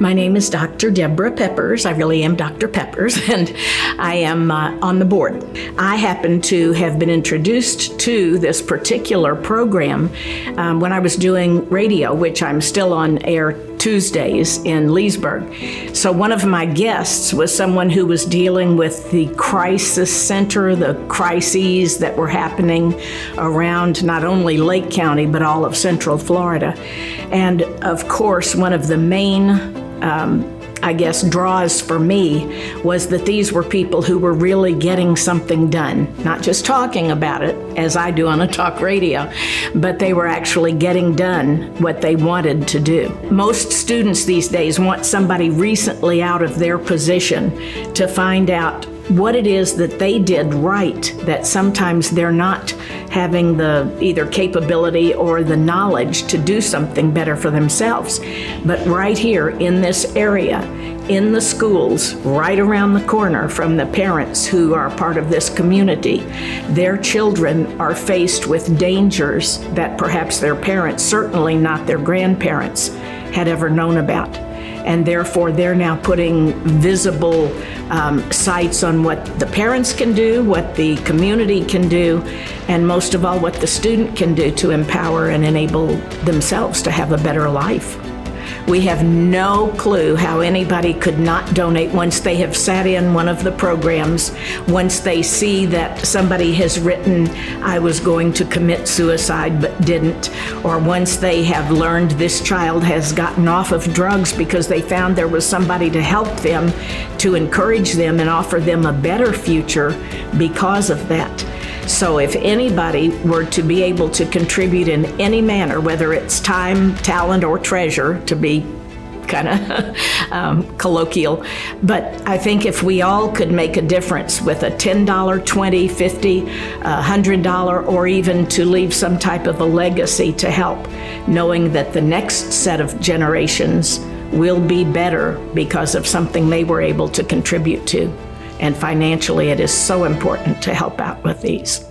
My name is Dr. Debra Peppers. I really am Dr. Peppers, and I am on the board. I happen to have been introduced to this particular program when I was doing radio, which I'm still on air Tuesdays in Leesburg. So one of my guests was someone who was dealing with the crisis center, the crises that were happening around not only Lake County, but all of Central Florida. And of course, one of the main draws for me was that these were people who were really getting something done, not just talking about it as I do on a talk radio, but they were actually getting done what they wanted to do. Most students these days want somebody recently out of their position to find out what it is that they did right, that sometimes they're not having the either capability or the knowledge to do something better for themselves. But right here in this area, in the schools, right around the corner from the parents who are part of this community, their children are faced with dangers that perhaps their parents, certainly not their grandparents, had ever known about. And therefore, they're now putting visible sights on what the parents can do, what the community can do, and most of all, what the student can do to empower and enable themselves to have a better life. We have no clue how anybody could not donate once they have sat in one of the programs, once they see that somebody has written, I was going to commit suicide but didn't, or once they have learned this child has gotten off of drugs because they found there was somebody to help them, to encourage them and offer them a better future because of that. So if anybody were to be able to contribute in any manner, whether it's time, talent, or treasure, to be kind of colloquial, but I think if we all could make a difference with a $10, $20, $50, $100, or even to leave some type of a legacy to help, knowing that the next set of generations will be better because of something they were able to contribute to. And financially, it is so important to help out with these.